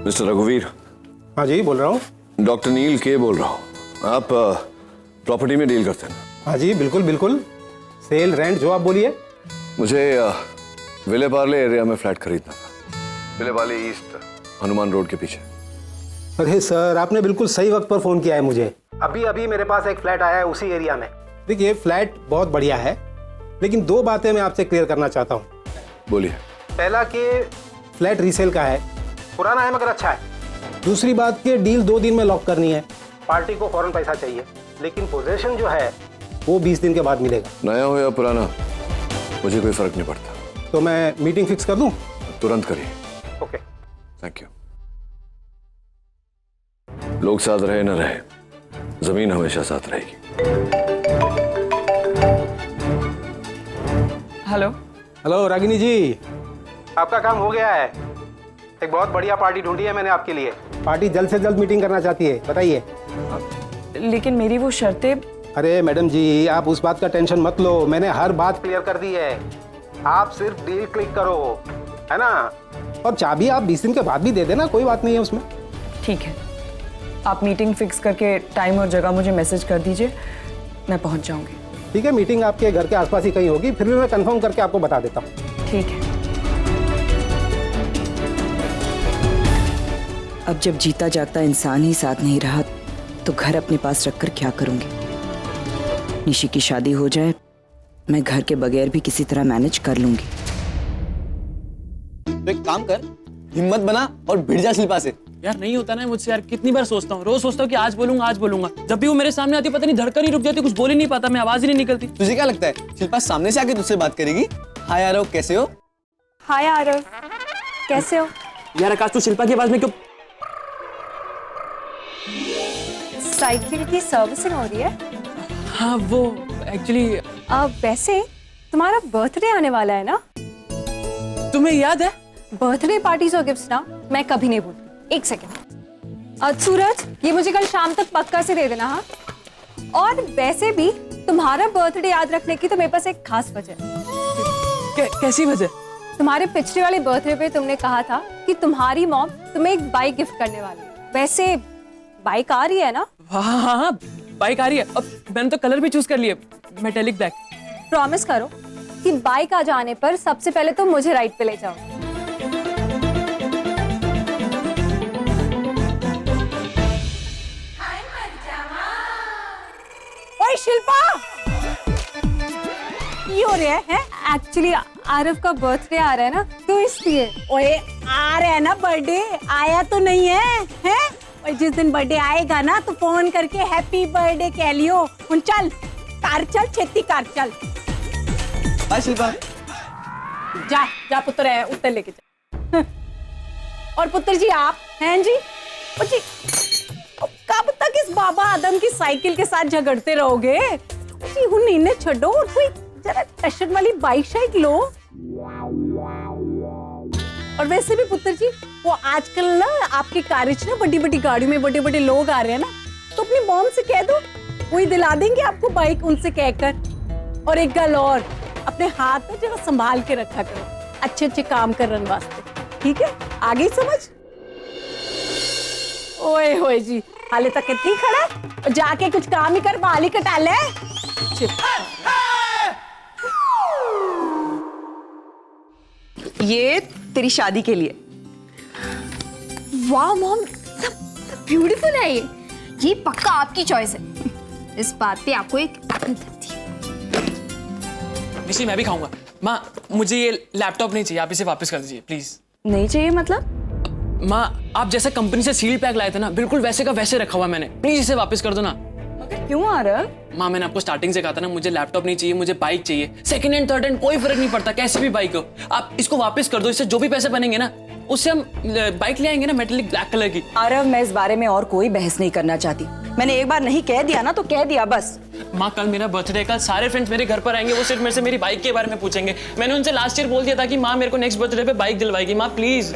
Mister रघुवीर। हाँ जी, बोल रहा हूँ। डॉक्टर नील के बोल रहा हूँ। आप प्रॉपर्टी में डील करते हैं? हाँ जी, बिल्कुल बिल्कुल। सेल रेंट जो आप बोलिए। मुझे विले पार्ले एरिया में फ्लैट खरीदना था, विले पार्ले ईस्ट, हनुमान रोड के पीछे। अरे सर, आपने बिल्कुल सही वक्त पर फोन किया है मुझे। अभी अभी मेरे पास एक फ्लैट आया है उसी एरिया में। देखिए, फ्लैट बहुत बढ़िया है, लेकिन दो बातें मैं आपसे क्लियर करना चाहता हूँ। बोलिए। पहला कि फ्लैट रीसेल का है, पुराना है मगर अच्छा है। दूसरी बात कि डील 2 दिन में लॉक करनी है, पार्टी को फौरन पैसा चाहिए, लेकिन पोजीशन जो है वो 20 दिन के बाद मिलेगा। नया हो या पुराना, मुझे कोई फर्क नहीं पड़ता। तो मैं मीटिंग फिक्स कर दूं? तुरंत करिए। Okay, thank you. लोग साथ रहे न रहे, जमीन हमेशा साथ रहेगी। हेलो। हेलो रागिनी जी, आपका काम हो गया है। एक बहुत बढ़िया पार्टी ढूंढी है मैंने आपके लिए। पार्टी जल्द से जल्द मीटिंग करना चाहती है, बताइए। लेकिन मेरी वो शर्तें। अरे मैडम जी, आप उस बात का टेंशन मत लो, मैंने हर बात क्लियर कर दी है। आप सिर्फ डील क्लिक करो, है ना? और चाबी आप 20 दिन के बाद भी दे देना, कोई बात नहीं है उसमें। ठीक है, आप मीटिंग फिक्स करके टाइम और जगह मुझे मैसेज कर दीजिए, मैं पहुंच जाऊंगी। ठीक है, मीटिंग आपके घर के आसपास ही कहीं होगी, फिर भी मैं कंफर्म करके आपको बता देता हूँ। ठीक है। अब जब जीता जागता इंसान ही साथ नहीं रहा तो घर अपने पास रखकर क्या करूंगी। निशी की शादी हो जाए, मैं घर के बगैर भी किसी तरह मैनेज कर लूंगी। तो एक काम कर, हिम्मत बना और भिड़ जा शिल्पा से। यार नहीं होता ना मुझसे यार, कितनी बार सोचता हूँ, रोज सोचता हूँ कि आज बोलूंगा आज बोलूंगा। जब भी वो मेरे सामने आती है पता नहीं धड़कन ही रुक जाती, कुछ बोल ही नहीं पाता, मैं आवाज ही नहीं निकलती। तुझे क्या लगता है शिल्पा सामने से आके तुझसे बात करेगी? हाय आरव, कैसे हो? हाय आरव, कैसे हो? यार आकाश, तू शिल्पा की आवाज में क्यों? साइकिल की सर्विसिंग हो रही है? हाँ वो एक्चुअली। वैसे तुम्हारा बर्थडे आने वाला है ना? तुम्हें याद है? बर्थडे पार्टीज और गिफ्ट्स ना मैं कभी नहीं भूलती। एक सेकेंड, सूरज ये मुझे कल शाम तक पक्का से दे देना। हाँ, और वैसे भी तुम्हारा बर्थडे याद रखने की तो मेरे पास एक खास वजह है। कैसी वजह? तुम्हारे पिछले वाले बर्थडे पे तुमने कहा था कि तुम्हारी मॉम तुम्हें एक बाइक गिफ्ट करने वाली है। वैसे बाइक आ रही है ना? हाँ, बाइक आ रही है। अब मैंने तो कलर भी चूज कर लिया, मेटेलिक ब्लैक। प्रॉमिस करो कि बाइक आ जाने पर सबसे पहले तुम मुझे राइड पे ले जाओ। ओए शिल्पा, ये हो रहा है? एक्चुअली आरव का बर्थडे आ रहा है ना, तो इसलिए। ओए आ रहा है ना बर्थडे, आया तो नहीं है, हैं? और जिस दिन बर्थडे आएगा ना तो फोन करके हैप्पी बर्थडे कह लियो। उन चल, कार चल, छेती कार चल। हाय शिल्पा। जा जा पुत्र है, उत्तर लेके जा। और पुत्र जी आप हैं जी? ओ जी, कब तक इस बाबा आदम की साइकिल के साथ झगड़ते रहोगे? जी हुन इन्हें छोड़ो और कोई जरा टशन वाली बाइक शाइक लो। और वैसे भी पुत्र जी, वो आजकल ना आपके कारिज ना बड़ी बड़ी गाड़ियों में बड़े बड़े लोग आ रहे हैं ना, तो अपनी मॉम से कह दो, वही दिला देंगे आपको बाइक उनसे कहकर। और एक गल और, अपने हाथ में जरा संभाल के रखा करो अच्छे अच्छे काम करने वास्ते, ठीक है? आगे समझ? ओए होए जी, हाले तक कितनी खड़ा है? जाके कुछ काम ही कर, बाल ही कटा ले। ये तेरी शादी के लिए। वाह मॉम, ब्यूटीफुल है ये पक्का आपकी चॉइस है। इस बात पे आपको एक एप्पल देती हूँ। निशी मैं भी खाऊंगा। माँ मुझे ये लैपटॉप नहीं चाहिए, आप इसे वापस कर दीजिए प्लीज। नहीं चाहिए मतलब? माँ आप जैसे कंपनी से सील पैक लाए थे ना, बिल्कुल वैसे का वैसे रखा हुआ मैंने, प्लीज इसे वापस कर दो ना। क्यों आ रहा? माँ मैंने आपको स्टार्टिंग से कहा था ना, मुझे लैपटॉप नहीं चाहिए, मुझे बाइक चाहिए। सेकंड हैंड थर्ड हैंड कोई फर्क नहीं पड़ता, कैसी भी बाइक हो, आप इसको वापस कर दो। इससे जो भी पैसे बनेंगे ना, उससे हम बाइक ले आएंगे ना, मेटेलिक ब्लैक कलर की। आरव, मैं इस बारे में और कोई बहस नहीं करना चाहती। मैंने एक बार नहीं कह दिया ना तो कह दिया बस। माँ कल मेरा बर्थडे, कल सारे फ्रेंड्स मेरे घर पर आएंगे, वो सिर्फ मेरे से मेरी बाइक के बारे में पूछेंगे। मैंने उनसे लास्ट ईयर बोल दिया था कि माँ मेरे को नेक्स्ट बर्थडे पे बाइक दिलवाएगी। माँ प्लीज।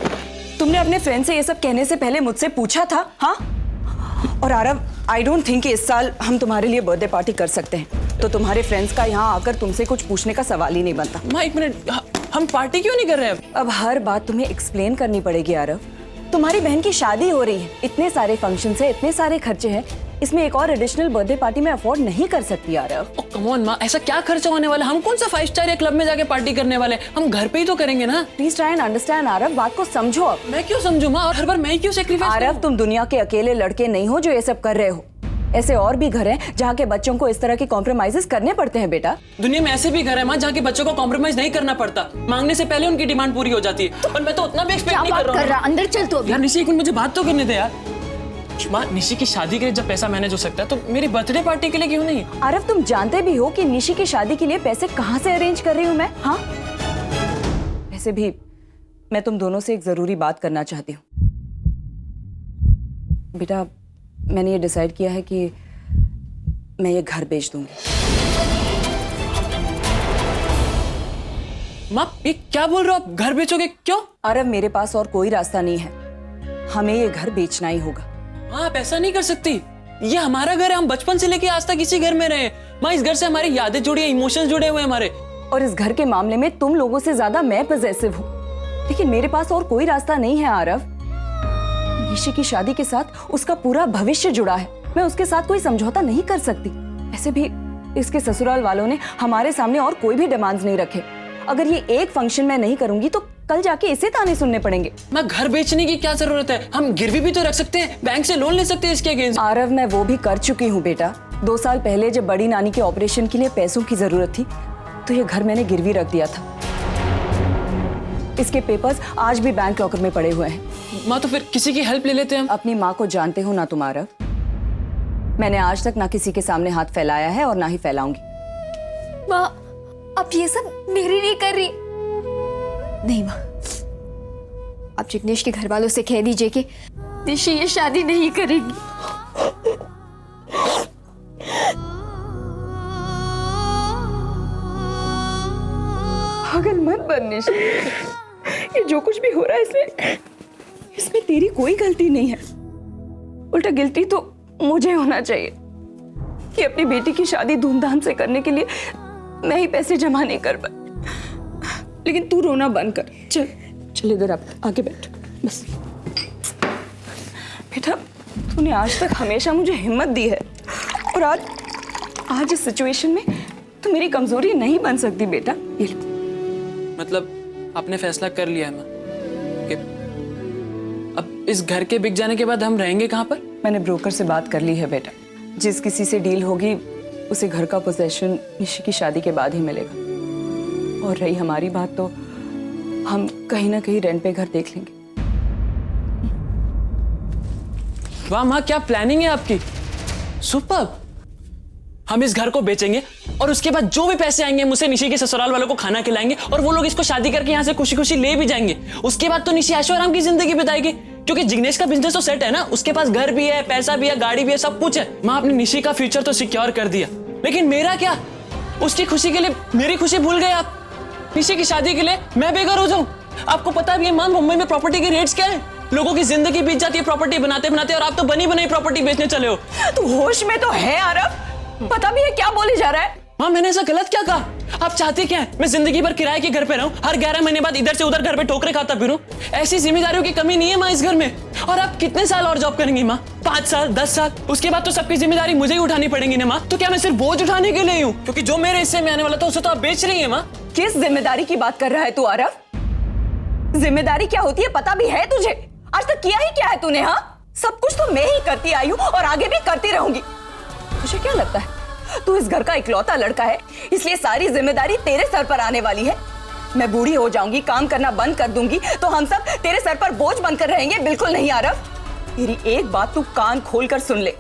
तुमने अपने फ्रेंड से ये सब कहने से पहले मुझसे पूछा था? हाँ। और आरव, आई डोंट थिंक इस साल हम तुम्हारे लिए बर्थडे पार्टी कर सकते हैं, तो तुम्हारे फ्रेंड्स का यहाँ आकर तुमसे कुछ पूछने का सवाल ही नहीं बनता। माँ एक मिनट, हम पार्टी क्यों नहीं कर रहे हैं? अब हर बात तुम्हें एक्सप्लेन करनी पड़ेगी आरव। तुम्हारी बहन की शादी हो रही है, इतने सारे फंक्शन है, इतने सारे खर्चे हैं, इसमें एक और एडिशनल बर्थडे पार्टी में अफोर्ड नहीं कर सकती आरव। ओ कम ऑन माँ, ऐसा क्या खर्चा होने वाला? हम कौन सा 5 स्टार या क्लब में जाके पार्टी करने वाले? हम घर पे ही तो करेंगे ना। Please try and understand Aarav, बात को समझो अब। मैं क्यों समझू माँ? और हर बार मैं ही क्यों सेक्रीफाइस आरव, तुम दुनिया के अकेले लड़के नहीं हो जो ये सब कर रहे हो। ऐसे और भी घर हैं जहाँ के बच्चों को इस तरह के कॉम्प्रोमाइजेस करने पड़ते हैं बेटा। दुनिया में ऐसे भी घर है माँ जहाँ के बच्चों को कॉम्प्रोमाइज नहीं करना पड़ता, मांगने से पहले उनकी डिमांड पूरी हो जाती है। और मैं तो उतना भी एक्सपेक्ट नहीं कर रहा हूँ। अंदर चल तो अभी। यार निशी, एक मिनट मुझे बात तो करने दे यार। माँ, निशी की शादी के लिए जब पैसा मैनेज हो सकता है तो मेरी बर्थडे पार्टी के लिए क्यों नहीं? आरव, तुम जानते भी हो कि निशी की शादी के लिए पैसे कहाँ से अरेंज कर रही हूँ मैं? हाँ, वैसे भी मैं तुम दोनों से एक जरूरी बात करना चाहती हूँ। बेटा, मैंने ये डिसाइड किया है कि मैं ये घर बेच दूंगी। माँ, ये क्या बोल रहे हो आप? घर बेचोगे? क्यों? आरव, मेरे पास और कोई रास्ता नहीं है, हमें ये घर बेचना ही होगा। माँ, आप ऐसा नहीं कर सकती। ये हमारा घर है, हम बचपन से लेके आज तक इसी घर में रहे। माँ, इस घर से हमारी यादें जुड़ी है, इमोशंस जुड़े हुए हैं हमारे। और इस घर के मामले में तुम लोगों से ज्यादा मैं पॉसेसिव हूँ, लेकिन मेरे पास और कोई रास्ता नहीं है आरव। निशी की शादी के साथ उसका पूरा भविष्य जुड़ा है, मैं उसके साथ कोई समझौता नहीं कर सकती। ऐसे भी इसके ससुराल वालों ने हमारे सामने और कोई भी डिमांड्स नहीं रखे। अगर ये एक फंक्शन मैं नहीं करूंगी तो कल जाके इसे ताने सुनने पड़ेंगे। माँ, घर बेचने की क्या जरूरत है? हम गिरवी भी तो रख सकते हैं, बैंक से लोन ले सकते हैं इसके अगेंस्ट। आरव, मैं वो भी कर चुकी हूँ बेटा। 2 साल पहले जब बड़ी नानी के ऑपरेशन के लिए पैसों की जरूरत थी तो ये घर मैंने गिरवी रख दिया था। इसके पेपर्स आज भी बैंक लॉकर में पड़े हुए हैं। माँ, तो फिर किसी की हेल्प ले लेते हैं हम। अपनी माँ को जानते हो ना तुम आरव, मैंने आज तक ना किसी के सामने हाथ फैलाया है और ना ही फैलाऊंगी। माँ, आप ये सब मेरी नहीं कर रही। नहीं माँ, आप जिग्नेश के घर वालों से कह दीजिए कि निशी ये शादी नहीं करेगी। पागल मत बन निशी, ये जो कुछ भी हो रहा है इसमें तेरी कोई गलती नहीं है। उल्टा गिल्टी तो मुझे होना चाहिए कि अपनी बेटी की शादी धूमधाम से करने के लिए मैं ही पैसे जमा नहीं कर पाई। लेकिन तू रोना बंद कर। चल चल इधर आगे बैठ बस। बेटा, तूने आज तक हमेशा मुझे हिम्मत दी है और आज इस सिचुएशन में तू मेरी कमजोरी नहीं बन सकती बेटा। ये ले। मतलब आपने फैसला कर लिया है माँ कि अब इस घर के बिक जाने के बाद हम रहेंगे कहाँ पर? मैंने ब्रोकर से बात कर ली है बेटा, जिस किसी से डील होगी उसे घर का पोजेशन निशी की शादी के बाद ही मिलेगा। और रही हमारी बात तो हम कहीं ना कहीं रेंट पे घर देख लेंगे। वाह माँ, क्या प्लानिंग है आपकी, सुपर्ब। हम इस घर को बेचेंगे और उसके बाद जो भी पैसे आएंगे हम उसे निशी के ससुराल वालों को खाना खिलाएंगे और वो लोग इसको शादी करके यहाँ से खुशी खुशी ले भी जाएंगे। उसके बाद तो निशी ऐशो आराम की जिंदगी बिताएगी, क्योंकि जिग्नेश का बिजनेस तो सेट है ना, उसके पास घर भी है, पैसा भी है, गाड़ी भी है, सब कुछ है। माँ, आपने निशी का फ्यूचर तो सिक्योर कर दिया, लेकिन मेरा क्या? उसकी खुशी के लिए मेरी खुशी भूल गए आप। निशी की शादी के लिए मैं बेघर हो जाऊं? आपको पता भी है माँ, मुंबई में प्रॉपर्टी के रेट्स क्या है? लोगों की जिंदगी बीत जाती है प्रॉपर्टी बनाते बनाते, और आप तो बनी बनाई प्रॉपर्टी बेचने चले हो। तू होश में तो है आरव? पता भी है क्या बोले जा रहा है? माँ, मैंने ऐसा गलत क्या कहा? आप चाहते क्या है? मैं जिंदगी भर किराए के घर पे रहूं, हर 11 महीने बाद इधर से उधर घर पे ठोकरे खाता फिरूं? ऐसी जिम्मेदारियों की कमी नहीं है माँ इस घर में। और आप कितने साल और जॉब करेंगी माँ? 5 साल, 10 साल? उसके बाद तो सबकी जिम्मेदारी मुझे ही उठानी पड़ेगी ना माँ। तो क्या मैं सिर्फ बोझ उठाने के लिए हूँ? क्योंकि जो मेरे हिस्से में आने वाला था उसे तो आप बेच रही है माँ। किस जिम्मेदारी की बात कर रहा है तू आरव? जिम्मेदारी क्या होती है पता भी है तुझे? आज तक किया ही क्या है तूने? हाँ, सब कुछ तो मैं ही करती आई हूँ और आगे भी करती रहूंगी। तुझे क्या लगता है तू इस घर का इकलौता लड़का है इसलिए सारी जिम्मेदारी तेरे सर पर आने वाली है? मैं बूढ़ी हो जाऊंगी, काम करना बंद कर दूंगी तो हम सब तेरे सर पर बोझ बनकर रहेंगे? बिल्कुल नहीं आरव। मेरी एक बात तू कान खोलकर सुन ले,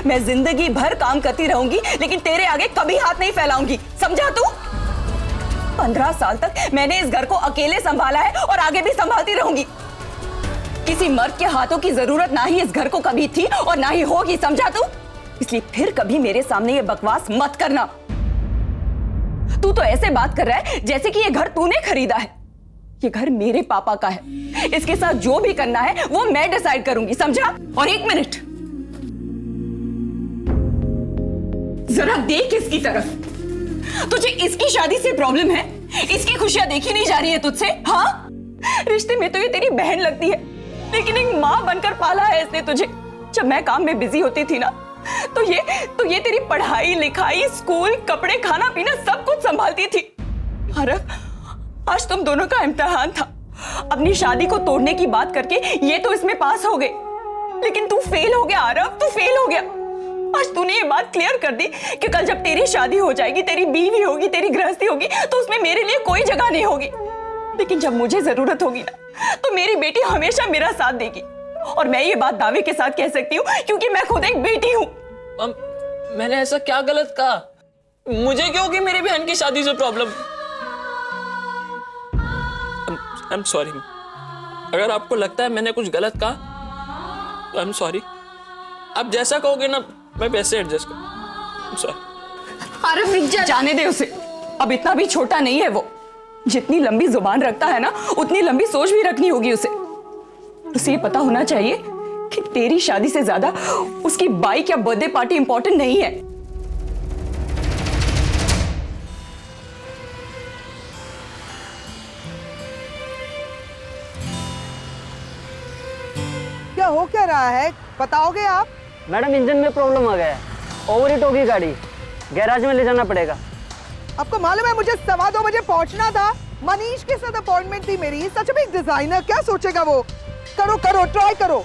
मैं जिंदगी भर काम करती रहूंगी लेकिन तेरे आगे कभी हाथ नहीं फैलाऊंगी, समझा तू? 15 साल तक मैंने इस घर को अकेले संभाला है और आगे भी संभालती रहूंगी। किसी मर्द के हाथों की जरूरत ना ही इस घर को कभी थी और ना ही होगी, समझा तू? इसलिए फिर कभी मेरे सामने ये बकवास मत करना। तू तो ऐसे बात कर रहा है जैसे कि ये घर तूने खरीदा है। ये घर मेरे पापा का है, इसके साथ जो भी करना है वो मैं डिसाइड करूंगी, समझा? और 1 मिनट जरा देख इसकी तरफ। तुझे इसकी शादी से प्रॉब्लम है? इसकी खुशियां देखी नहीं जा रही है तुझसे? हाँ, रिश्ते में तो ये तेरी बहन लगती है लेकिन एक माँ बनकर पाला है इसने तुझे। जब मैं काम में बिजी होती थी ना, तो ये तेरी पढ़ाई लिखाई, स्कूल, कपड़े, खाना पीना सब कुछ संभालती थी। आरव, आज तुम दोनों का इम्तिहान था। अपनी शादी को तोड़ने की बात करके ये तो इसमें पास हो गए, लेकिन तू फेल हो गया आरव, तू फेल हो गया। आज तूने ये बात क्लियर कर दी कि कल जब तेरी शादी हो जाएगी, तेरी बीवी होगी, तेरी गृहस्थी होगी, तो उसमें मेरे लिए कोई जगह नहीं होगी। लेकिन जब मुझे जरूरत होगी ना, तो मेरी बेटी हमेशा मेरा साथ देगी। और मैं ये बात दावे के साथ कह सकती हूँ, क्योंकि मैं खुद एक बेटी हूँ। मैंने ऐसा क्या गलत कहा? मुझे क्यों कि मेरी बहन की शादी से प्रॉब्लम? I am sorry. अगर आपको लगता है मैंने कुछ गलत कहा तो आई एम सॉरी। आप जैसा कहोगे ना, मैं वैसे एडजस्ट करूँ। सॉरी। आरव रुक जा, जाने दे उसे। अब इतना भी छोटा नहीं है वो। जितनी लंबी जुबान रखता है ना, उतनी लंबी सोच भी रखनी होगी उसे। उसे ये पता होना चाहिए कि तेरी शादी से ज्यादा उसकी बाइक या बर्थडे पार्टी इंपॉर्टेंट नहीं है। क्या हो क्या रहा है, बताओगे आप? मैडम, इंजन में प्रॉब्लम आ गया है, ओवरहीट होगी गाड़ी, गैराज में ले जाना पड़ेगा। आपको मालूम है मुझे 2:15 बजे पहुंचना था। मनीष के साथ अपॉइंटमेंट थी मेरी। सच में एक डिजाइनर, क्या सोचेगा वो? करो करो, ट्राई करो।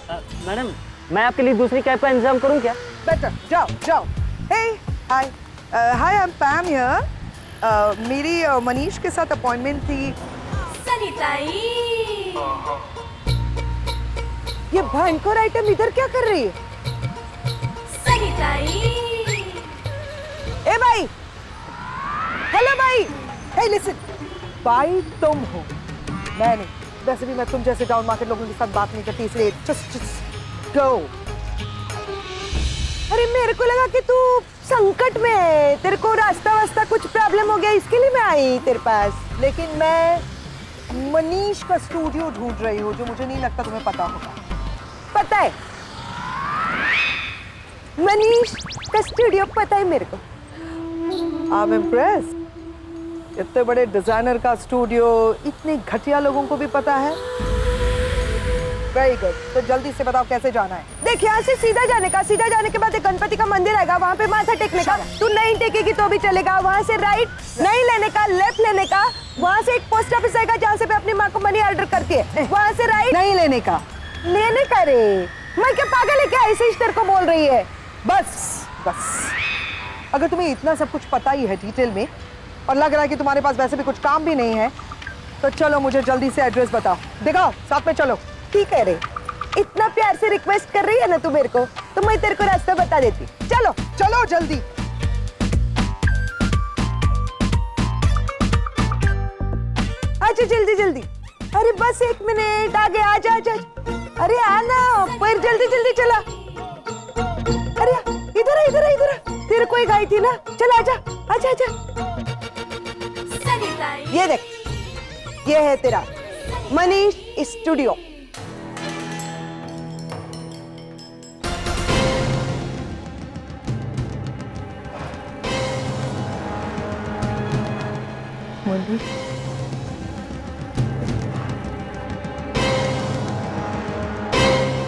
मैडम, मैं आपके लिए दूसरी कैब का इंतजाम करूं क्या? बेटर, जाओ जाओ। हे हाय, हाय, आई एम पैम हियर। मेरी मनीष के साथ अपॉइंटमेंट थी। ये भयंकर आइटम इधर क्या कर रही है? ए भाई, हेलो भाई, हे लिसन, भाई तुम हो, मैं नहीं। वैसे भी मैं तुम जैसे डाउन मार्केट लोगों के साथ बात नहीं करती, इसलिए जस्ट गो। अरे मेरे को लगा कि तू संकट में है, तेरे को रास्ता वास्ता कुछ प्रॉब्लम हो गया, इसके लिए मैं आई तेरे पास। लेकिन मैं मनीष का स्टूडियो ढूंढ रही हूँ, जो मुझे नहीं लगता तुम्हें पता होगा। पता है? मनीष का स्टूडियो पता है मेरे को। I am impressed. इतने बड़े डिजाइनर का स्टूडियो इतने घटिया लोगों को भी पता है। Very good. तो जल्दी से बताओ कैसे जाना है। देख, यहाँ से सीधा जाने का, सीधा जाने के बाद एक गणपति का मंदिर आएगा, वहाँ पे माथा टेकने का। तू नहीं टेकेगी तो भी चलेगा। वहाँ से राइट नहीं लेने का, लेफ्ट लेने का। वहाँ से एक पोस्ट ऑफिस आएगा जहाँ से मैं अपनी माँ को मनी ऑर्डर करती है। वहाँ से राइट नहीं लेने का, लेने का। रे मैं क्या पागल है क्या? ऐसे ही तेरे को बोल रही है। बस बस, अगर तुम्हें इतना सब कुछ पता ही है डिटेल में, और लग रहा है कि तुम्हारे पास वैसे भी कुछ काम भी नहीं है, तो चलो मुझे जल्दी से एड्रेस बताओ। दिखाओ, साथ में चलो। ठीक है रे, इतना प्यार से रिक्वेस्ट कर रही है ना तू मेरे को, तो मैं तेरे को रास्ता बता देती। चलो चलो जल्दी। अच्छा जल्दी जल्दी। अरे बस 1 मिनट, आगे आजा आजा। अरे आना, पर जल्दी जल्दी चला। अरे इधर है, इधर है, इधर है। तेरे कोई गाय थी ना, चल आजा आजा आजा। ये देख, ये है तेरा मनीष स्टूडियो। मनीष,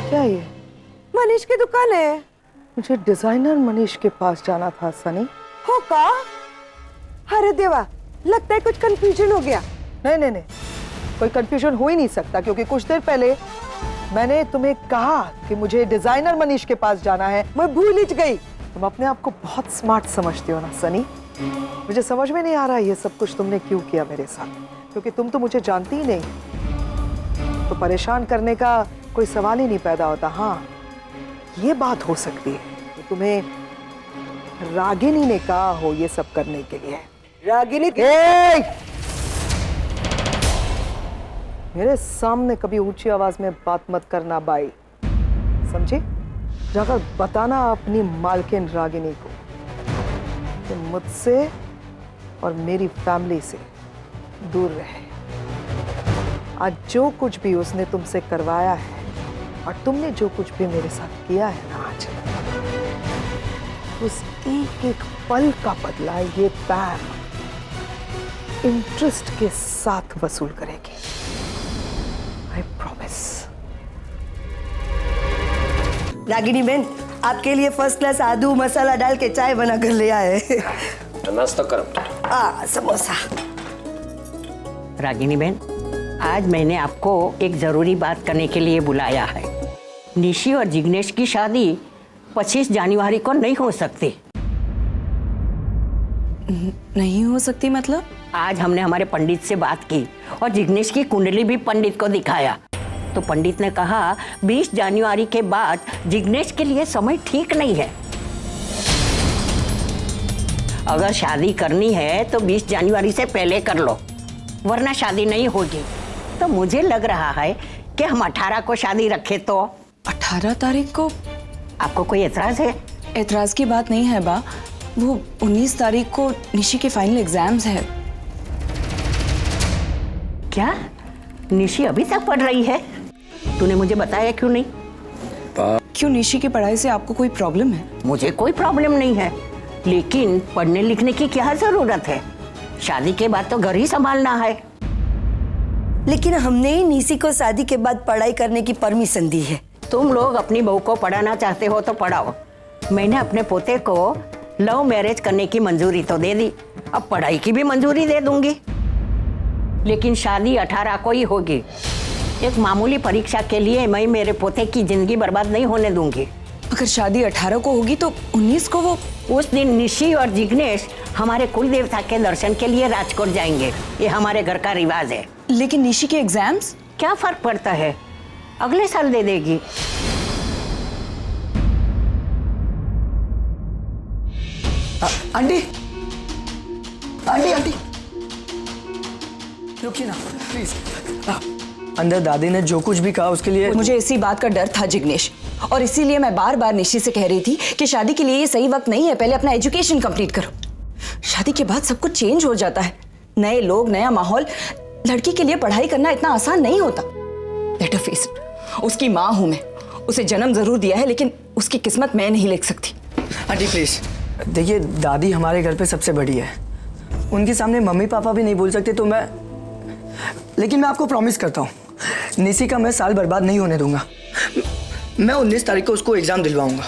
क्या ये? मनीष की दुकान है। मुझे डिजाइनर मनीष के पास जाना था सनी। हो का? अरे देवा, लगता है कुछ कंफ्यूजन हो गया। नहीं नहीं नहीं, कोई कंफ्यूजन हो ही नहीं सकता, क्योंकि कुछ देर पहले मैंने तुम्हें कहा कि मुझे डिजाइनर मनीष के पास जाना है, मैं भूल ही गई। तुम अपने आप को बहुत स्मार्ट समझते हो ना सनी। मुझे समझ में नहीं आ रहा ये सब कुछ तुमने क्यों किया मेरे साथ, क्योंकि तुम तो मुझे जानती ही नहीं, तो परेशान करने का कोई सवाल ही नहीं पैदा होता। हाँ, ये बात हो सकती है कि तुम्हें रागिनी ने कहा हो ये सब करने के लिए। रागिनी मेरे सामने कभी ऊंची आवाज में बात मत करना बाई, समझे? जाकर बताना अपनी मालकिन रागिनी को कि मुझसे और मेरी फैमिली से दूर रहे। आज जो कुछ भी उसने तुमसे करवाया है और तुमने जो कुछ भी मेरे साथ किया है ना आज, उस एक एक पल का बदला ये पैम इंटरेस्ट के साथ वसूल करेगी। I promise. रागिनी बहन, आपके लिए फर्स्ट क्लास आदू मसाला डाल के चाय बना कर ले आए। नाश्ता करो। समोसा। रागिनी बहन, आज मैंने आपको एक जरूरी बात करने के लिए बुलाया है। निशी और जिग्नेश की शादी 25 जनवरी को नहीं हो सकती। नहीं हो सकती मतलब? आज हमने हमारे पंडित से बात की और जिग्नेश की कुंडली भी पंडित को दिखाया, तो पंडित ने कहा 20 जनवरी के बाद जिग्नेश के लिए समय ठीक नहीं है। अगर शादी करनी है तो 20 जनवरी से पहले कर लो, वरना शादी नहीं होगी। तो मुझे लग रहा है कि हम 18 को शादी रखें तो। 18 तारीख को? आपको कोई एतराज है? एतराज की बात नहीं है बा, वो 19 तारीख को निशी के फाइनल एग्जाम्स है। क्या? निशी अभी तक पढ़ रही है? तूने मुझे बताया क्यों नहीं? क्यों, निशी की पढ़ाई से आपको कोई प्रॉब्लम है? मुझे कोई प्रॉब्लम नहीं है, लेकिन पढ़ने लिखने की क्या जरूरत है? शादी के बाद तो घर ही संभालना है। लेकिन हमने ही निशी को शादी के बाद पढ़ाई करने की परमिशन दी है। तुम लोग अपनी बहू को पढ़ाना चाहते हो तो पढ़ाओ। मैंने अपने पोते को लव मैरिज करने की मंजूरी तो दे दी, अब पढ़ाई की भी मंजूरी दे दूंगी, लेकिन शादी 18 को ही होगी। एक मामूली परीक्षा के लिए मैं मेरे पोते की जिंदगी बर्बाद नहीं होने दूंगी। अगर शादी 18 को होगी तो 19 को वो? उस दिन निशी और जिग्नेश हमारे कुल देवता के दर्शन के लिए राजकोट जाएंगे, ये हमारे घर का रिवाज है। लेकिन निशी के एग्जाम्स? क्या फर्क पड़ता है, अगले साल दे देगी। आंटी आंटी आंटी रुकिए ना प्लीज। अंदर दादी ने जो कुछ भी कहा उसके लिए मुझे इसी बात का डर था जिग्नेश, और इसीलिए मैं बार बार निशी से कह रही थी कि शादी के लिए ये सही वक्त नहीं है, पहले अपना एजुकेशन कंप्लीट करो। शादी के बाद सब कुछ चेंज हो जाता है, नए लोग, नया माहौल। लड़की के लिए पढ़ाई करना इतना आसान नहीं होता। लेट हर फेस इट, उसकी माँ हूं मैं, उसे जन्म जरूर दिया है, लेकिन उसकी किस्मत मैं नहीं लिख सकती। आंटी प्लीज देखिए, दादी हमारे घर पे सबसे बड़ी है, उनके सामने मम्मी पापा भी नहीं बोल सकते, तो लेकिन मैं आपको प्रॉमिस करता हूँ निशी का मैं साल बर्बाद नहीं होने दूंगा। मैं 19 तारीख को उसको एग्जाम दिलवाऊंगा।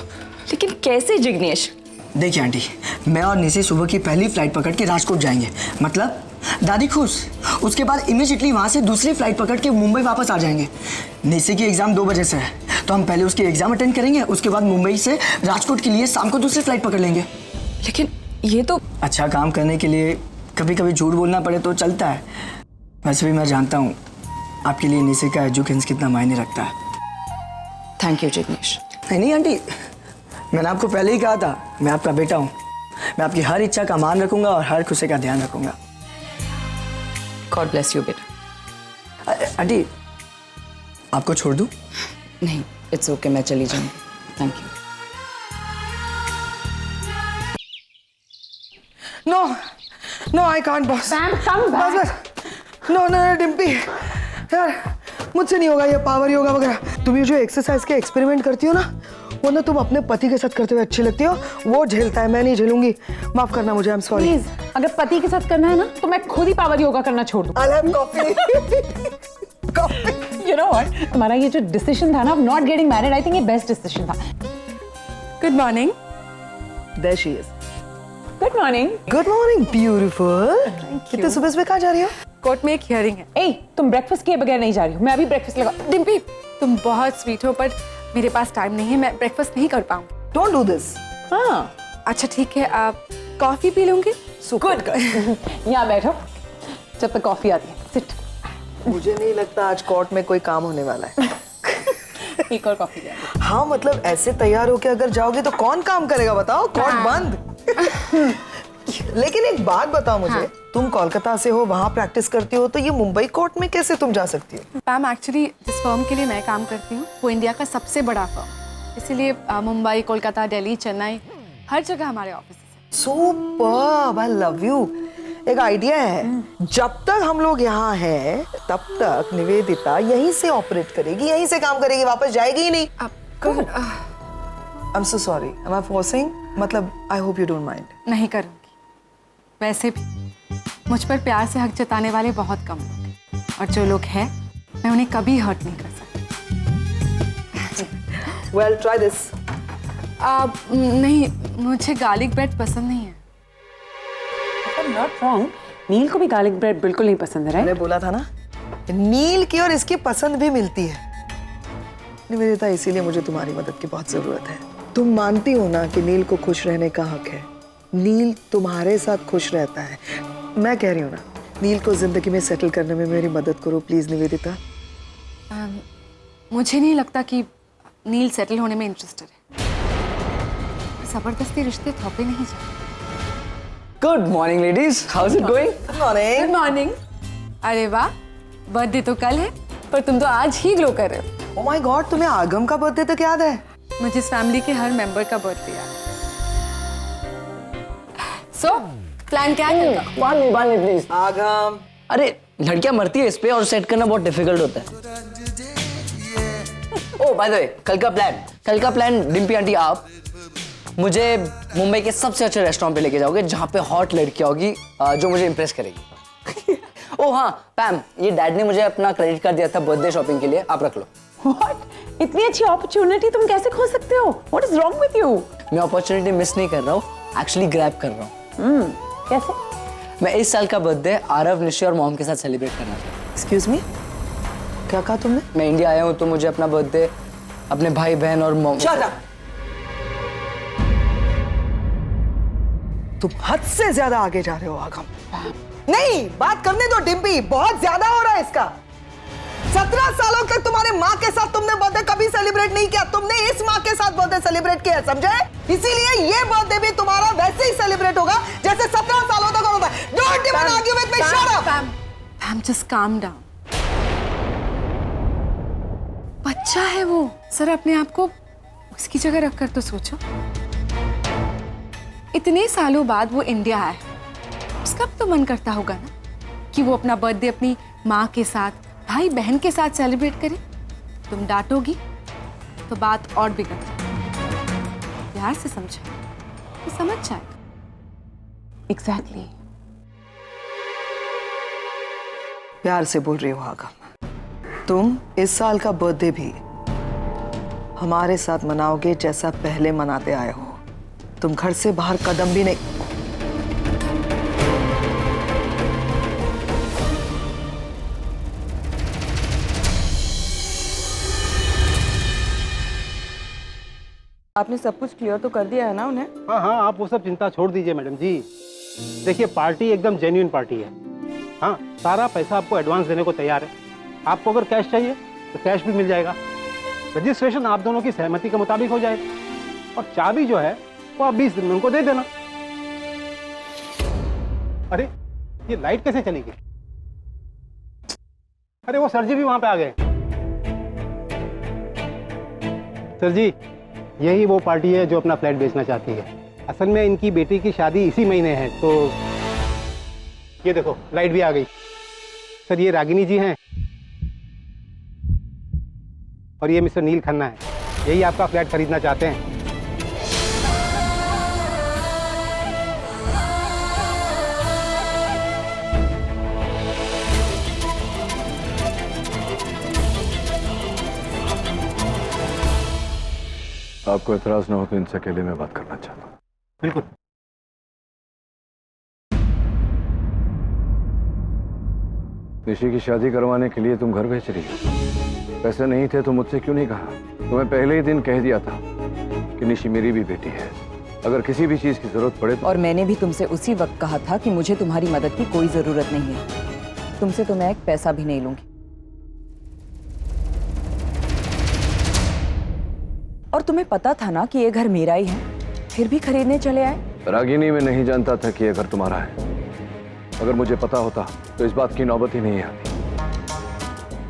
लेकिन कैसे जिग्नेश? देखिए आंटी, मैं और निशी सुबह की पहली फ्लाइट पकड़ के राजकोट जाएंगे, मतलब दादी खुश। उसके बाद इमीडिएटली वहाँ से दूसरी फ्लाइट पकड़ के मुंबई वापस आ जाएंगे। निशी की एग्जाम 2 बजे से है, तो हम पहले उसकी एग्जाम अटेंड करेंगे, उसके बाद मुंबई से राजकोट के लिए शाम को दूसरी फ्लाइट पकड़ लेंगे। लेकिन ये तो अच्छा काम करने के लिए कभी कभी झूठ बोलना पड़े तो चलता है। वैसे भी मैं जानता हूँ आपके लिए निशी का एजुकेशन कितना मायने रखता है। Thank you Jignesh. नहीं आंटी, मैंने आपको पहले ही कहा था मैं आपका बेटा हूँ, मैं आपकी हर इच्छा का मान रखूंगा और हर खुशी का ध्यान रखूंगा। गॉड ब्लेस यू बेटा। आंटी आपको छोड़ दूँ? नहीं, इट्स ओके, मैं चली जाऊंगी। Thank you. No no I can't boss. बस नो नो डिम्पी यार, मुझसे नहीं होगा ये पावर योगा वगैरह। तुम ये जो एक्सरसाइज के एक्सपेरिमेंट करती हो ना, वो ना तुम अपने पति के साथ करते हुए अच्छी लगती हो, वो झेलता है, मैं नहीं झेलूंगी। माफ करना मुझे, आई एम सॉरी। प्लीज, अगर पति के साथ करना है ना तो मैं खुद ही पावर योगा करना छोड़ दूं। I have coffee. You know what, हमारा ये जो डिसीजन था ना of not getting married, I think ये बेस्ट डिसीजन था। Good morning. There she is. Good morning. Good morning beautiful. इतने सुबह सुबह कहाँ जा रही हो? कोर्ट में एक हियरिंग है। ए, तुम ब्रेकफास्ट किए बगैर नहीं जा रही हो? मैं अभी ब्रेकफास्ट लगा। डिम्पी, तुम बहुत स्वीट हो, पर मेरे पास टाइम नहीं है, मैं ब्रेकफास्ट नहीं कर पाऊंगी। Don't do this. हाँ अच्छा ठीक है, आप कॉफी पी लूंगी। गुड। यहाँ बैठो जब तक कॉफी आती है। सिट। मुझे नहीं लगता आज कोर्ट में कोई काम होने वाला है। एक और कॉफी दे। हाँ मतलब ऐसे तैयार होके अगर जाओगे तो कौन काम करेगा बताओ? कोर्ट बंद। लेकिन एक बात बताओ मुझे, हाँ। तुम कोलकाता से हो, वहाँ प्रैक्टिस करती हो, तो ये मुंबई कोर्ट में कैसे तुम जा सकती हो? मैम एक्चुअली जिस फर्म के लिए मैं काम करती हूँ वो इंडिया का सबसे बड़ा फर्म, इसीलिए मुंबई, कोलकाता, दिल्ली, चेन्नई, हर जगह हमारे ऑफिस हैं। Superb, I love you. एक आइडिया है, जब तक हम लोग यहाँ हैं तब तक निवेदिता यहीं से ऑपरेट करेगी, यहीं से काम करेगी, वापस जाएगी ही नहीं। I am so sorry, am I forcing? मतलब I hope you don't mind. नहीं करूँगी, वैसे भी मुझ पर प्यार से हक जताने वाले बहुत कम लोग हैं, और जो लोग हैं मैं उन्हें कभी हर्ट नहीं कर सकती। Well, try this. नहीं, मुझे गार्लिक ब्रेड पसंद नहीं है। नॉट रॉन्ग, नील को भी गार्लिक ब्रेड बिल्कुल नहीं पसंद है, मैंने बोला था ना, नील की और इसकी पसंद भी मिलती है। निवेदिता, इसीलिए मुझे तुम्हारी मदद की बहुत जरूरत है। तुम मानती हो ना कि नील को खुश रहने का हक है। नील तुम्हारे साथ खुश रहता है। मैं कह रही हूँ ना, नील को जिंदगी में सेटल करने में मेरी मदद करो प्लीज निवेदिता। मुझे नहीं लगता कि नील सेटल होने में इंटरेस्टेड है। जबरदस्ती रिश्ते थोपे नहीं जाते। Good morning ladies, how is it going? Good morning. Good morning. अरे वाह, बर्थडे तो कल है, पर तुम तो आज ही ग्लो कर रहे हो। ओह माय गॉड, तुम्हें आगम का बर्थडे तक याद है? मुझे इस फैमिली के हर मेंबर का बर्थडे याद है। सो प्लान क्या है? बाल नहीं प्लीज। आगम, अरे लड़कियां मरती है इस पे और सेट करना बहुत डिफिकल्ट होता है। ओह बाय द वे, कल का प्लान डिम्पी आंटी, आप मुझे मुंबई के सबसे अच्छे रेस्टोरेंट पे लेके जाओगे जहाँ पे हॉट लड़कियां होगी जो मुझे इम्प्रेस करेगी। ओह हाँ पैम, ये डैड ने मुझे अपना क्रेडिट कार्ड दिया था बर्थडे शॉपिंग के लिए, आप रख लो। What? इतनी अच्छी अपॉर्चुनिटी तुम कैसे खो सकते हो? What is wrong with you? मैं अपॉर्चुनिटी मिस नहीं कर रहा हूँ, एक्चुअली ग्रैब कर रहा हूँ। कैसे? मैं इस साल का बर्थडे आरव, निशी और मॉम के साथ सेलिब्रेट करना चाहता हूँ। एक्सक्यूज मी, क्या कहा तुमने? मैं इंडिया आया हूँ तो मुझे अपना बर्थडे अपने भाई बहन और मॉम। Shut up! तुम हद से ज्यादा आगे जा रहे हो आगम। नहीं, बात करने दो डिम्पी, बहुत ज्यादा हो रहा है इसका। 17 सालों तक तुम्हारे माँ के साथ तुमने बर्थडे कभी सेलिब्रेट नहीं किया, तुमने इस माँ के साथ बर्थडे सेलिब्रेट किया, समझे? इसीलिए ये बर्थडे भी तुम्हारा वैसे ही सेलिब्रेट होगा जैसे 17 सालों तक होता है। Don't even argue with me, shut up! Pam, just calm down. बच्चा है वो, सर अपने आप को उसकी जगह रखकर तो सोचो। इतने सालों बाद वो इंडिया आया, उसका तो मन करता होगा ना कि वो अपना बर्थडे अपनी माँ के साथ, भाई बहन के साथ सेलिब्रेट करे। तुम डांटोगी तो बात और बिगड़ जाएगी। प्यार से समझा तो समझ जाएगा। Exactly. प्यार से बोल रही हो आगम। तुम इस साल का बर्थडे भी हमारे साथ मनाओगे जैसा पहले मनाते आए हो। तुम घर से बाहर कदम भी नहीं। आपने सब कुछ क्लियर तो कर दिया है ना उन्हें? हाँ हाँ, आप वो सब चिंता छोड़ दीजिए मैडम जी। देखिए, पार्टी एकदम जेन्युइन पार्टी है। हाँ, सारा पैसा आपको एडवांस देने को तैयार है। आपको अगर कैश चाहिए तो कैश भी मिल जाएगा। रजिस्ट्रेशन आप दोनों की सहमति के मुताबिक हो जाएगा। और चाबी जो है वो आप 20 दिन में उनको दे देना। अरे ये लाइट कैसे चली गई? अरे वो सर जी भी वहां पे आ गए। सर जी, यही वो पार्टी है जो अपना फ्लैट बेचना चाहती है। असल में इनकी बेटी की शादी इसी महीने है, तो ये देखो लाइट भी आ गई। सर ये रागिनी जी हैं और ये मिस्टर नील खन्ना है। यही आपका फ्लैट खरीदना चाहते हैं। आपको एतराज ना हो तो इनसे अकेले में बात करना चाहता हूँ। बिल्कुल। निशी की शादी करवाने के लिए तुम घर बेच रही हो। पैसे नहीं थे तो मुझसे क्यों नहीं कहा? तुम्हें पहले ही दिन कह दिया था कि निशी मेरी भी बेटी है, अगर किसी भी चीज की जरूरत पड़े तो। और मैंने भी तुमसे उसी वक्त कहा था कि मुझे तुम्हारी मदद की कोई जरूरत नहीं है। तुमसे तो मैं एक पैसा भी नहीं लूंगी। और तुम्हें पता था ना कि ये घर मेरा ही है, फिर भी खरीदने चले आए। रागिनी, मैं नहीं जानता था कि ये घर तुम्हारा है। अगर मुझे पता होता तो इस बात की नौबत ही नहीं आती।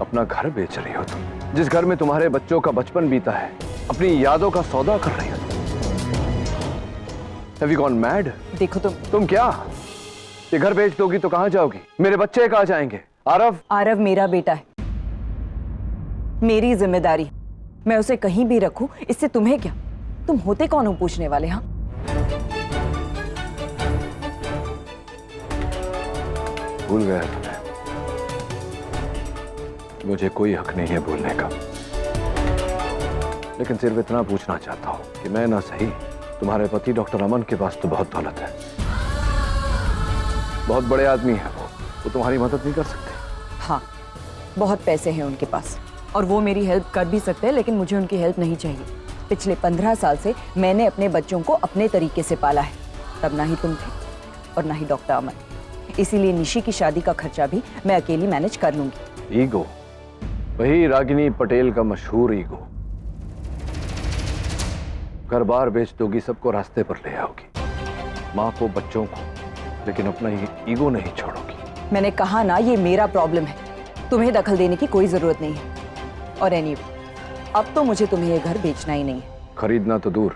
अपना घर बेच रही हो तुम, जिस घर में तुम्हारे बच्चों का बचपन बीता है, अपनी यादों का सौदा कर रही हो। Have you gone mad? देखो तुम क्या ये घर बेच दोगी तो कहां जाओगी? मेरे बच्चे कहां जाएंगे? आरव? आरव मेरा बेटा है, मेरी जिम्मेदारी। मैं उसे कहीं भी रखूं, इससे तुम्हें क्या? तुम होते कौन हो पूछने वाले? हाँ, भूल गया तुम्हें। मुझे कोई हक नहीं है बोलने का। लेकिन सिर्फ इतना पूछना चाहता हूँ कि मैं ना सही, तुम्हारे पति डॉक्टर अमन के पास तो बहुत दौलत है, बहुत बड़े आदमी है वो तुम्हारी मदद नहीं कर सकते। हाँ, बहुत पैसे हैं उनके पास और वो मेरी हेल्प कर भी सकते हैं, लेकिन मुझे उनकी हेल्प नहीं चाहिए। पिछले 15 साल से मैंने अपने बच्चों को अपने तरीके से पाला है, तब ना ही तुम थे और ना ही डॉक्टर अमन। इसीलिए निशी की शादी का खर्चा भी मैं अकेली मैनेज कर लूंगी। ईगो, वही रागिनी पटेल का मशहूर ईगो। घर बार बेच दोगी, सबको रास्ते पर ले आओगी, माँ को, बच्चों को, लेकिन अपना ईगो नहीं छोड़ोगी। मैंने कहा ना, ये मेरा प्रॉब्लम है, तुम्हें दखल देने की कोई जरूरत नहीं है। और एनीवे, अब तो मुझे तुम्हें ये घर बेचना ही नहीं है। खरीदना तो दूर,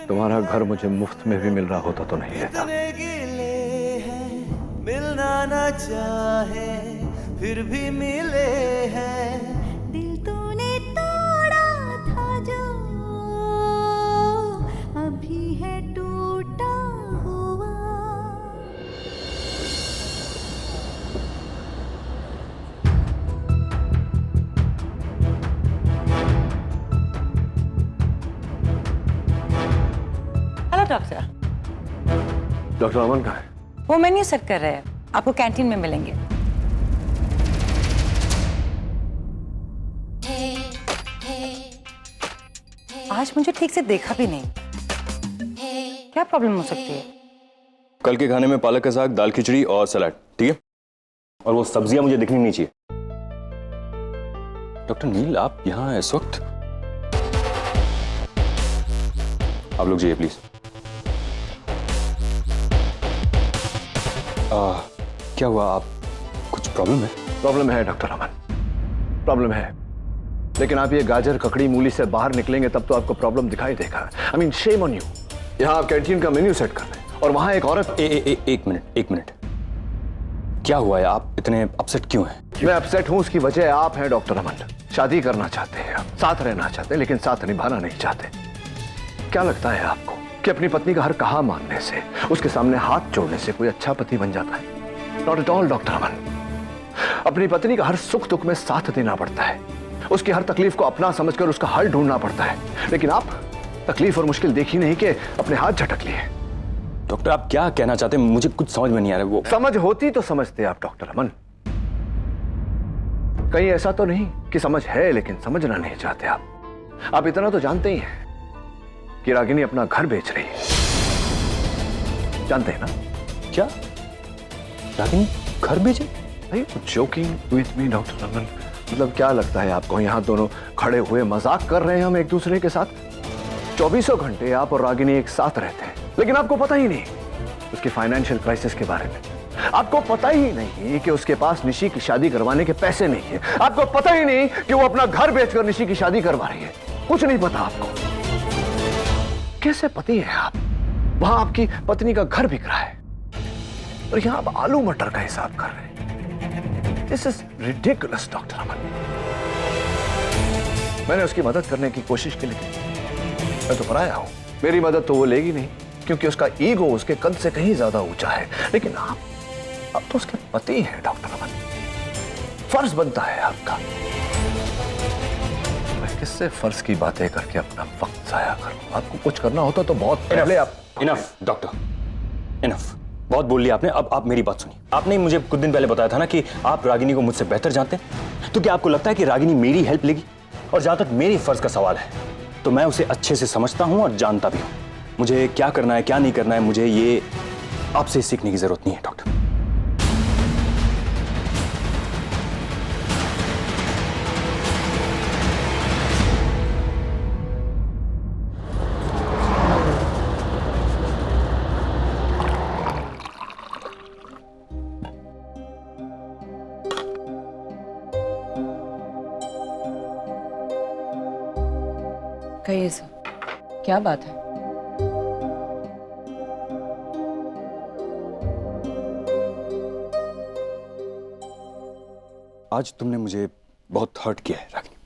तुम्हारा घर मुझे मुफ्त में भी मिल रहा होता तो नहीं लेता। मिलना न चाहे फिर भी मिले हैं, दिल तूने तोड़ा था जो अभी है टूटा हुआ। Hello doctor. डॉक्टर अमन कहाँ है? वो मेन्यू सेट कर रहे हैं, आपको कैंटीन में मिलेंगे। आज मुझे ठीक से देखा भी नहीं, क्या प्रॉब्लम हो सकती है? कल के खाने में पालक का साग, दाल खिचड़ी और सलाद, ठीक है? और वो सब्जियां मुझे दिखनी नहीं चाहिए। डॉक्टर नील, आप यहां इस वक्त? आप लोग जाइए प्लीज। क्या हुआ? आप कुछ प्रॉब्लम है? प्रॉब्लम है डॉक्टर अमन, प्रॉब्लम है, लेकिन आप ये गाजर ककड़ी मूली से बाहर निकलेंगे तब तो आपको प्रॉब्लम दिखाई देगा। I mean shame on you. यहाँ आप कैंटीन का मेन्यू सेट कर रहे हैं और वहां एक औरत। एक मिनट, क्या हुआ है? आप इतने अपसेट क्यों हैं? मैं अपसेट हूं, उसकी वजह आप हैं डॉक्टर अमन। शादी करना चाहते हैं, साथ रहना चाहते हैं, लेकिन साथ निभाना नहीं चाहते। क्या लगता है आपको कि अपनी पत्नी का हर कहा मानने से, उसके सामने हाथ जोड़ने से कोई अच्छा पति बन जाता है? नॉट एट ऑल डॉक्टर अमन। अपनी पत्नी का हर सुख दुख में साथ देना पड़ता है, उसकी हर तकलीफ को अपना समझकर उसका हल ढूंढना पड़ता है। लेकिन आप तकलीफ और मुश्किल देखी नहीं कि अपने हाथ झटक लिए। डॉक्टर आप क्या कहना चाहते हैं? मुझे कुछ समझ में नहीं आ रहा। वो समझ होती तो समझते आप डॉक्टर अमन। कहीं ऐसा तो नहीं कि समझ है लेकिन समझना नहीं चाहते आप। आप इतना तो जानते ही हैं कि रागिनी अपना घर बेच रही है, जानते हैं ना? क्या रागिनी घर बेचे? जोकिंग विथ मी डॉक्टर अमन। मतलब क्या लगता है आपको यहाँ दोनों खड़े हुए मजाक कर रहे हैं हम एक दूसरे के साथ? 24 घंटे आप और रागिनी एक साथ रहते हैं, लेकिन आपको पता ही नहीं उसकी फाइनेंशियल क्राइसिस के बारे में। आपको पता ही नहीं कि उसके पास निशी की शादी करवाने के पैसे नहीं है। आपको पता ही नहीं कि वो अपना घर बेचकर निशी की शादी करवा रही है। कुछ नहीं पता आपको। कैसे पति हैं आप? वहां आपकी पत्नी का घर बिक रहा है और यहां आप आलू मटर का हिसाब कर रहे हैं। This is ridiculous, डॉक्टर अमन। मैंने उसकी मदद करने की कोशिश की, लेकिन मैं तो पराया हूं। मेरी मदद तो वो लेगी नहीं, क्योंकि उसका ईगो उसके कद से कहीं ज्यादा ऊंचा है। लेकिन आप तो उसके पति हैं डॉक्टर अमन, फर्ज बनता है आपका। मैं किससे फर्ज की बातें करके अपना वक्त जाया करूं? आपको कुछ करना होता तो बहुत पहले आप। Enough doctor, enough. बहुत बोल लिया आपने, अब आप मेरी बात सुनिए। आपने ही मुझे कुछ दिन पहले बताया था ना कि आप रागिनी को मुझसे बेहतर जानते हैं, तो क्या आपको लगता है कि रागिनी मेरी हेल्प लेगी? और जहां तक मेरी फर्ज का सवाल है, तो मैं उसे अच्छे से समझता हूं और जानता भी हूं। मुझे क्या करना है क्या नहीं करना है, मुझे ये आपसे सीखने की जरूरत नहीं है डॉक्टर। कहिए सर, क्या बात है? आज तुमने मुझे बहुत हर्ट किया है रागिनी।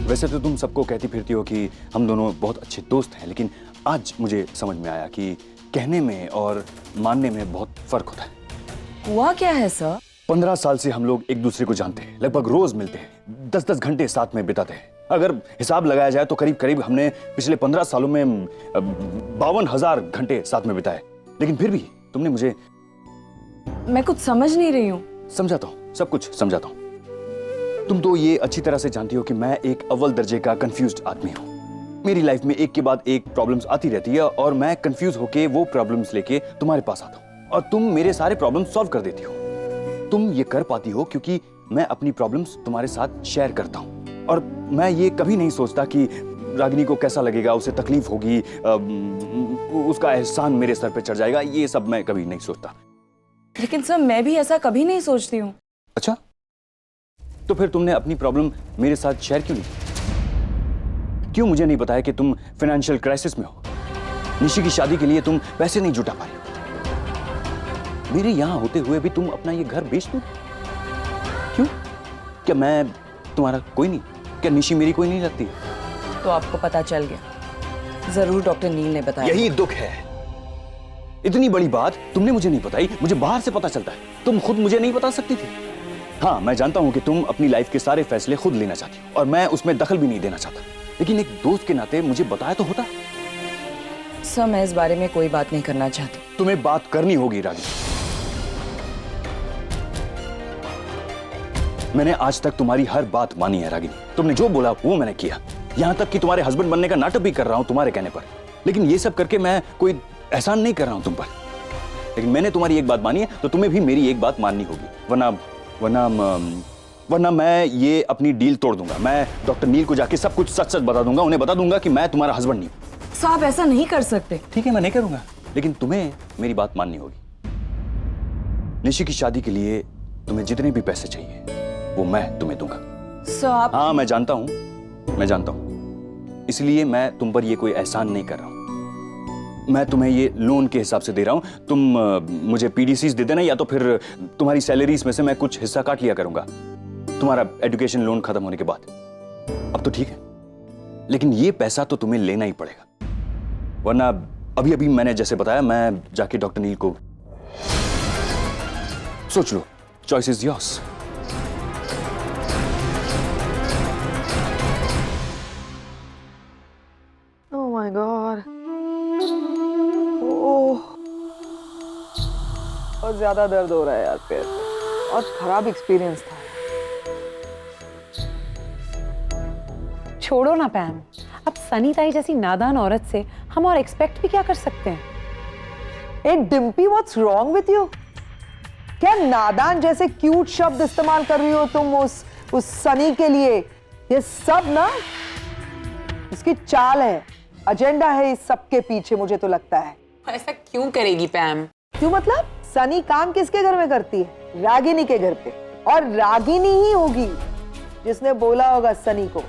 वैसे तो तुम सबको कहती फिरती हो कि हम दोनों बहुत अच्छे दोस्त हैं, लेकिन आज मुझे समझ में आया कि कहने में और मानने में बहुत फर्क होता है। हुआ क्या है सर? 15 साल से हम लोग एक दूसरे को जानते हैं, लगभग रोज मिलते हैं, 10-10 घंटे साथ में बिताते हैं। अगर हिसाब लगाया जाए तो करीब करीब हमने पिछले 15 सालों में 52,000 घंटे साथ में बिताए, लेकिन फिर भी तुमने मुझे। मैं कुछ समझ नहीं रही हूँ। समझाता हूँ, सब कुछ समझाता हूँ। तुम तो ये अच्छी तरह से जानती हो कि मैं एक अव्वल दर्जे का कंफ्यूज्ड आदमी हूँ। मेरी लाइफ में एक के बाद एक प्रॉब्लम्स आती रहती है और मैं कंफ्यूज होके वो प्रॉब्लम्स लेके तुम्हारे पास आता हूँ और तुम मेरे सारे प्रॉब्लम सॉल्व कर देती हो। तुम ये कर पाती हो क्योंकि मैं अपनी प्रॉब्लम्स तुम्हारे साथ शेयर करता हूँ और मैं ये कभी नहीं सोचता कि रागिनी को कैसा लगेगा, उसे तकलीफ होगी, उसका एहसान मेरे सर पे चढ़ जाएगा, ये सब मैं कभी नहीं सोचता। लेकिन सर मैं भी ऐसा कभी नहीं सोचती हूँ। अच्छा, तो फिर तुमने अपनी प्रॉब्लम मेरे साथ शेयर क्यों नहीं? क्यों मुझे नहीं बताया कि तुम फाइनेंशियल क्राइसिस में हो? निशी की शादी के लिए तुम पैसे नहीं जुटा पा रही हो। मेरे यहां होते हुए भी तुम अपना ये घर बेच दो? क्यों? क्या मैं तुम्हारा कोई नहीं? क्या निशी मेरी कोई नहीं लगती? तो आपको पता चल गया। जरूर डॉक्टर नील ने बताया। यही दुख है। इतनी बड़ी बात तुमने मुझे नहीं बताई, मुझे बाहर से पता चलता है। तुम खुद मुझे नहीं बता सकती थी? हाँ, मैं जानता हूं कि तुम अपनी लाइफ के सारे फैसले खुद लेना चाहती हो और मैं उसमें दखल भी नहीं देना चाहता, लेकिन एक दोस्त के नाते मुझे बताया तो होता। सर मैं इस बारे में कोई बात नहीं करना चाहती। तुम्हें बात करनी होगी रागिनी। मैंने आज तक तुम्हारी हर बात मानी है रागिनी। तुमने जो बोला वो मैंने किया, यहां तक कि तुम्हारे हस्बैंड बनने का नाटक भी कर रहा हूं तुम्हारे कहने पर। लेकिन ये सब करके मैं कोई एहसान नहीं कर रहा हूं तुम पर। लेकिन मैंने तुम्हारी एक बात मानी है तो तुम्हें भी मेरी एक बात माननी होगी, वरना मैं ये अपनी डील तोड़ दूंगा। मैं डॉक्टर नील को जाके सब कुछ सच सच बता दूंगा, उन्हें बता दूंगा कि मैं तुम्हारा हस्बैंड नहीं हूं। सर आप ऐसा नहीं कर सकते। ठीक है, मैं नहीं करूंगा, लेकिन तुम्हें मेरी बात माननी होगी। निशी की शादी के लिए तुम्हें जितने भी पैसे चाहिए वो मैं तुम्हें दूंगा। सर आप। हाँ मैं जानता हूं, इसलिए मैं तुम पर ये कोई एहसान नहीं कर रहा हूं। मैं तुम्हें ये लोन के हिसाब से दे रहा हूं। तुम मुझे पीडीसीज दे देना या तो फिर तुम्हारी सैलरीज में से मैं कुछ हिस्सा काट लिया करूंगा तुम्हारा एजुकेशन लोन खत्म होने के बाद। अब तो ठीक है, लेकिन ये पैसा तो तुम्हें लेना ही पड़ेगा, वरना अभी अभी मैंने जैसे बताया, मैं जाके डॉक्टर नील को। सोच लो, choice is yours. Oh my God. Oh, बहुत ज्यादा दर्द हो रहा है यार पैर में। बहुत खराब एक्सपीरियंस था। छोड़ो ना पैम, अब सनी ताई जैसी नादान औरत से हम और एक्सपेक्ट भी क्या कर सकते हैं? ए Dimpy, what's wrong with you? क्या नादान जैसे क्यूट शब्द इस्तेमाल कर रही हो तुम उस सनी के लिए? ये सब ना इसकी चाल है, एजेंडा है इस सब के पीछे, मुझे तो लगता है। ऐसा क्यों करेगी पैम? क्यों मतलब? सनी काम किसके घर में करती है? रागिनी के घर पे। और रागिनी ही होगी जिसने बोला होगा सनी को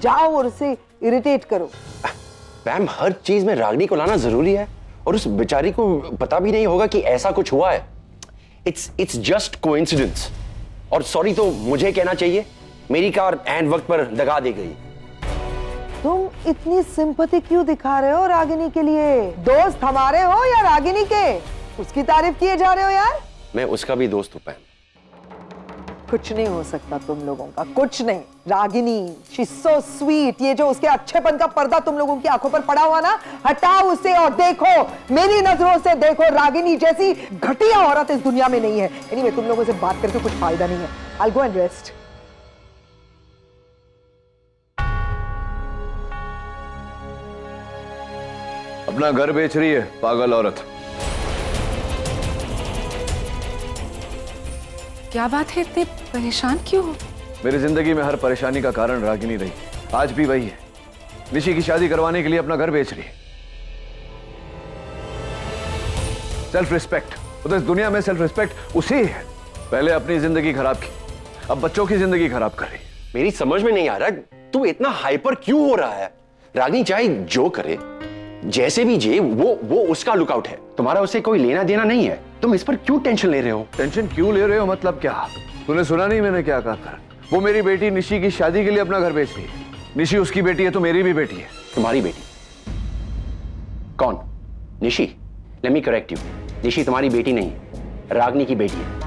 जाओ और उसे इरिटेट करो। पैम, हर चीज में रागिनी को लाना जरूरी है? और उस बेचारी को पता भी नहीं होगा कि ऐसा कुछ हुआ है? It's just coincidence. और सॉरी तो मुझे कहना चाहिए, मेरी कार एंड वक्त पर दगा दी गई। तुम इतनी सिंपैथी क्यों दिखा रहे हो रागिनी के लिए? दोस्त हमारे हो या रागिनी के? उसकी तारीफ किए जा रहे हो यार। मैं उसका भी दोस्त हूं पैम। कुछ नहीं हो सकता तुम लोगों का, कुछ नहीं। Ragini, she is so sweet. ये जो उसके अच्छेपन का पर्दा तुम लोगों की आंखों पर पड़ा हुआ ना, हटाओ उसे और देखो, मेरी नजरों से देखो, रागिनी जैसी घटिया औरत इस दुनिया में नहीं है। एनीवे, तुम लोगों से बात करके कुछ फायदा नहीं है। I will go and rest. अपना घर बेच रही है पागल औरत। क्या बात है, इतने परेशान क्यों हो? मेरी जिंदगी में हर परेशानी का कारण रागिनी रही, आज भी वही है। निशी की शादी करवाने के लिए अपना घर बेच रही है। सेल्फ रिस्पेक्ट, तो इस दुनिया में सेल्फ रिस्पेक्ट उसी है। पहले अपनी जिंदगी खराब की, अब बच्चों की जिंदगी खराब कर रही। मेरी समझ में नहीं आ रहा तू इतना हाइपर क्यों हो रहा है? रागिनी चाहे जो करे, जैसे भी जे, वो उसका लुकआउट है। तुम्हारा उससे कोई लेना देना नहीं है। तुम इस पर क्यों टेंशन ले रहे हो? टेंशन क्यों ले रहे हो मतलब क्या? तूने सुना नहीं मैंने क्या कहा था? वो मेरी बेटी निशी की शादी के लिए अपना घर बेच रही है। निशी उसकी बेटी है तो मेरी भी बेटी है। तुम्हारी बेटी? कौन? Nishi? Let me correct you, Nishi तुम्हारी बेटी नहीं है, रागिनी की बेटी है।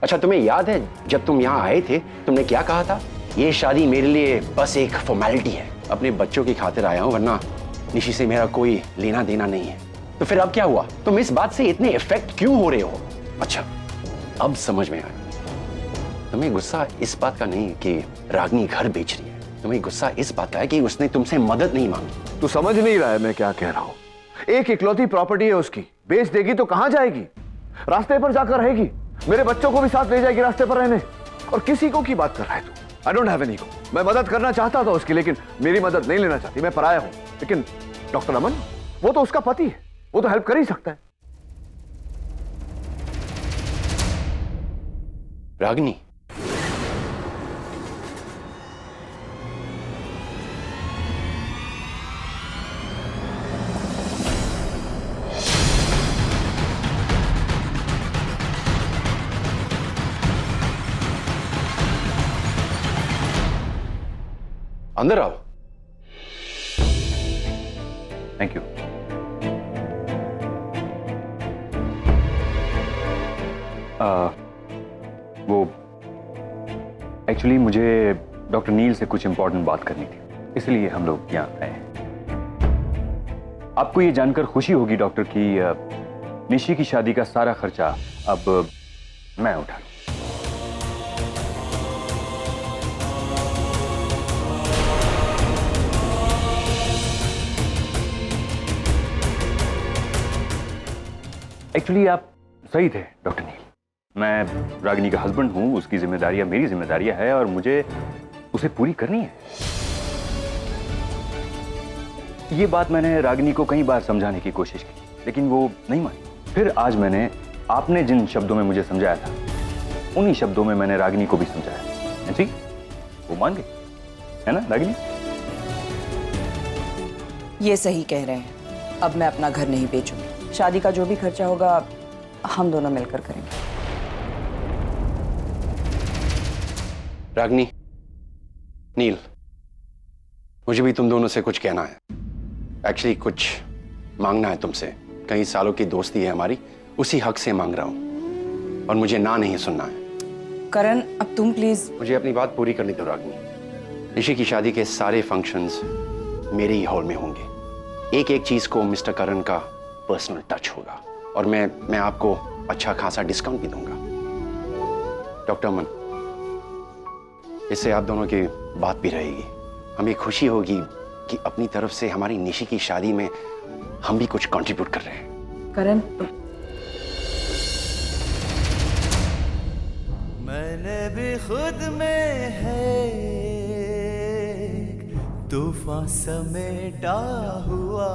अच्छा, तुम्हें याद है जब तुम यहां आए थे तुमने क्या कहा था? ये शादी मेरे लिए बस एक फॉर्मेलिटी है। अपने बच्चों की खातिर आया हूं, वरना निशी से मेरा कोई लेना देना नहीं है। तो फिर अब क्या हुआ? तुम इस बात से इतने इफेक्ट क्यों हो रहे हो? अच्छा, अब समझ में आया। तुम्हें गुस्सा इस बात का नहीं कि रागनी घर बेच रही है, तुम्हें गुस्सा इस बात का है कि उसने तुमसे मदद नहीं मांगी। तू समझ नहीं रहा है मैं क्या कह रहा हूं। एक इकलौती प्रॉपर्टी है उसकी, बेच देगी तो कहां जाएगी? रास्ते पर जाकर रहेगी। मेरे बच्चों को भी साथ ले जाएगी रास्ते पर रहने। और किसी को की बात कर रहा है तू? I don't have any ego. मैं मदद करना चाहता था उसकी, लेकिन मेरी मदद नहीं लेना चाहती। मैं पराया हूं। लेकिन डॉक्टर अमन, वो तो उसका पति है, वो तो हेल्प कर ही सकता है। रागिनी, अंदर आओ। Thank you. वो एक्चुअली मुझे डॉक्टर नील से कुछ इंपॉर्टेंट बात करनी थी, इसलिए हम लोग यहाँ आए हैं। आपको ये जानकर खुशी होगी डॉक्टर कि निशी की शादी का सारा खर्चा अब मैं उठा लूं। एक्चुअली आप सही थे डॉक्टर नील। मैं रागिनी का हस्बैंड हूं, उसकी जिम्मेदारियां मेरी जिम्मेदारियां है और मुझे उसे पूरी करनी है। ये बात मैंने रागिनी को कई बार समझाने की कोशिश की, लेकिन वो नहीं मानी। फिर आज मैंने आपने जिन शब्दों में मुझे समझाया था, उन्हीं शब्दों में मैंने रागिनी को भी समझाया। जी, वो मान गई, है ना रागिनी? ये सही कह रहे हैं। अब मैं अपना घर नहीं बेचूंगी। शादी का जो भी खर्चा होगा हम दोनों मिलकर करेंगे। रागिनी, नील, मुझे भी तुम दोनों से कुछ कहना है। एक्चुअली कुछ मांगना है तुमसे। कई सालों की दोस्ती है हमारी, उसी हक से मांग रहा हूं और मुझे ना नहीं सुनना है। करण, अब तुम प्लीज मुझे अपनी बात पूरी करने दो रागिनी। निशी की शादी के सारे फंक्शंस मेरे ही हॉल में होंगे। एक एक चीज को मिस्टर करण का पर्सनल टच होगा और मैं आपको अच्छा खासा डिस्काउंट भी दूंगा। डॉक्टर अमन, इससे आप दोनों की बात भी रहेगी। हमें खुशी होगी कि अपनी तरफ से हमारी निशी की शादी में हम भी कुछ कंट्रीब्यूट कर रहे हैं। करण, मैंने भी खुद में है तूफान समेटा हुआ,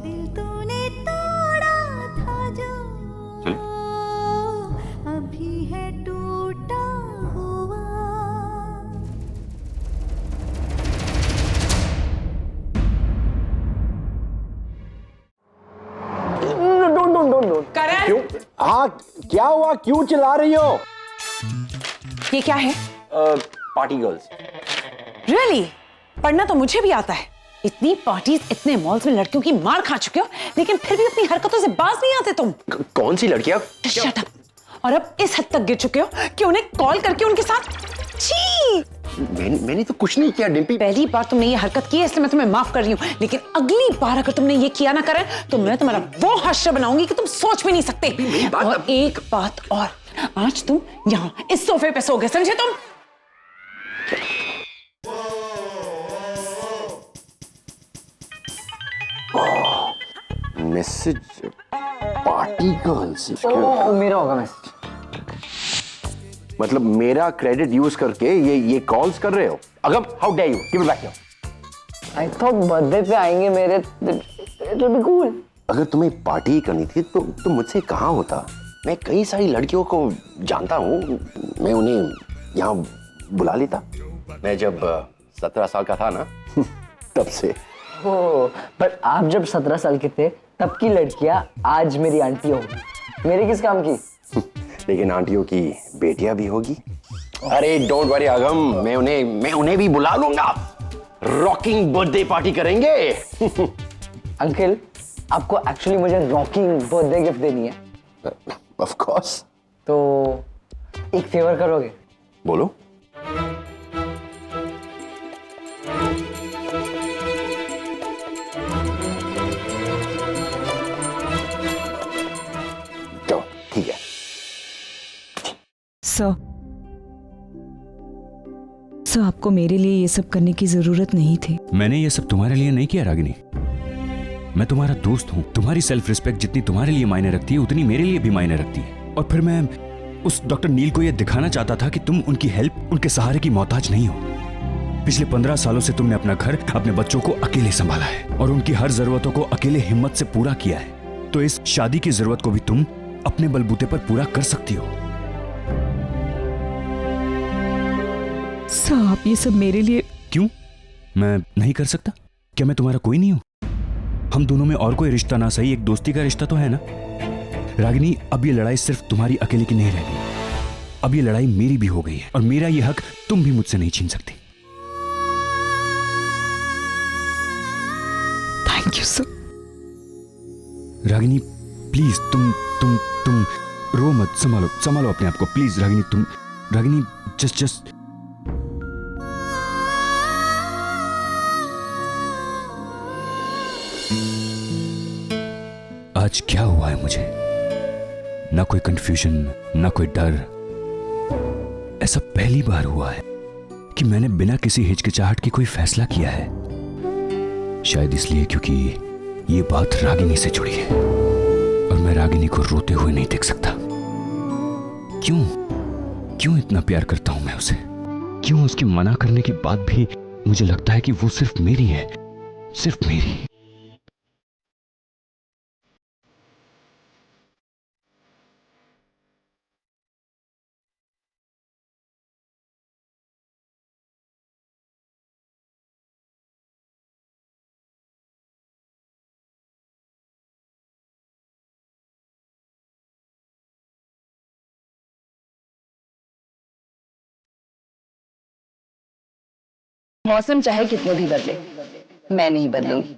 दिल तूने तोड़ा था जो अभी है टूटा हुआ। करण, क्यों? हाँ, क्या हुआ? क्यों चिल्ला रही हो? ये क्या है? Party girls. रियली? पढ़ना तो मुझे भी आता है। इतनी पार्टीज, इतने मॉल्स में लड़कियों की मार खा चुके हो, लेकिन फिर भी अपनी हरकतों से बाज नहीं आते तुम। कौन सी लड़कियां? Shut up. और अब इस हद तक गिर चुके हो कि उन्हें कॉल करके उनके साथ छी। मैंने तो कुछ नहीं किया डिम्पी। पहली बार तुमने ये हरकत की है इसलिए मैं तुम्हें माफ कर रही हूँ, लेकिन अगली बार अगर तुमने ये किया ना करें तो मैं तुम्हारा वो हास्य बनाऊंगी कि तुम सोच भी नहीं सकते। और एक बात और, आज तुम यहाँ इस सोफे पे सोगे, समझे तुम? Message party girls. मेरा होगा मैसेज। मतलब मेरा क्रेडिट यूज करके ये कॉल्स कर रहे हो? Agam, how dare you, give me back here. I thought birthday पे आएंगे मेरे, इट विल बी कूल। अगर तुम्हें पार्टी करनी थी तो मुझसे कहाँ होता। मैं कई सारी लड़कियों को जानता हूँ, मैं उन्हें यहाँ बुला लेता। मैं जब 17 साल का था ना तब से। ओह, पर आप जब 17 साल के थे तब की लड़कियां आज मेरी आंटी होगी। मेरे किस काम की? लेकिन आंटियों की बेटियां भी होगी। अरे डोंट वरी अगम, मैं उन्हें भी बुला लूंगा। रॉकिंग बर्थडे पार्टी करेंगे। अंकल, आपको एक्चुअली मुझे रॉकिंग बर्थडे गिफ्ट देनी है। Of course. तो एक फेवर करोगे? बोलो। सर आपको मेरे लिए ये सब करने की जरूरत नहीं थी। मैंने ये सब तुम्हारे लिए नहीं किया रागिनी। मैं तुम्हारा दोस्त हूँ। तुम्हारी सेल्फ रिस्पेक्ट जितनी तुम्हारे लिए मायने रखती है उतनी मेरे लिए भी मायने रखती है। और फिर मैं उस डॉक्टर नील को यह दिखाना चाहता था कि तुम उनकी हेल्प, उनके सहारे की मोहताज नहीं हो। पिछले 15 सालों से तुमने अपना घर, अपने बच्चों को अकेले संभाला है और उनकी हर जरूरतों को अकेले हिम्मत से पूरा किया है। तो इस शादी की जरूरत को भी तुम अपने बलबूते पर पूरा कर सकती हो। सर आप ये सब मेरे लिए क्यों? मैं नहीं कर सकता? क्या मैं तुम्हारा कोई नहीं हूं? हम दोनों में और कोई रिश्ता ना सही, एक दोस्ती का रिश्ता तो है ना। रागिनी, अब ये लड़ाई सिर्फ तुम्हारी अकेले की नहीं रह गई। अब ये लड़ाई मेरी भी हो गई है और मेरा ये हक तुम भी मुझसे नहीं छीन सकती। Thank you sir. Ragini please, तुम रो मत, संभालो अपने आप को प्लीज। रागिनी जस्ट आज क्या हुआ है मुझे? ना कोई कंफ्यूजन, ना कोई डर। ऐसा पहली बार हुआ है कि मैंने बिना किसी हिचकिचाहट के कोई फैसला किया है। शायद इसलिए क्योंकि ये बात रागिनी से जुड़ी है और मैं रागिनी को रोते हुए नहीं देख सकता। क्यों इतना प्यार करता हूं मैं उसे? क्यों उसके मना करने के बाद भी मुझे लगता है कि वो सिर्फ मेरी है, सिर्फ मेरी। मौसम चाहे कितने भी बदले, मैं नहीं बदलूंगी।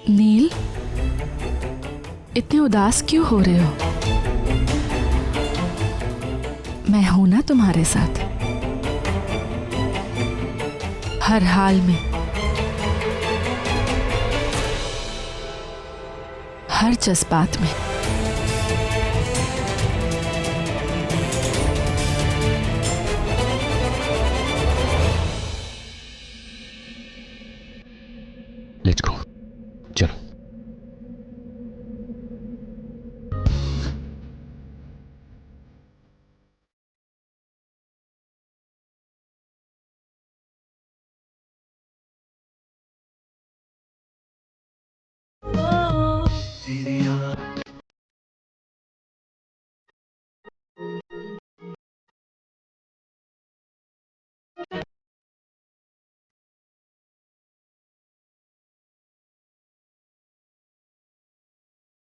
नील, इतने उदास क्यों हो रहे हो? मैं हूं ना तुम्हारे साथ, हर हाल में, हर जज्बात में। लेट्स गो, चलो।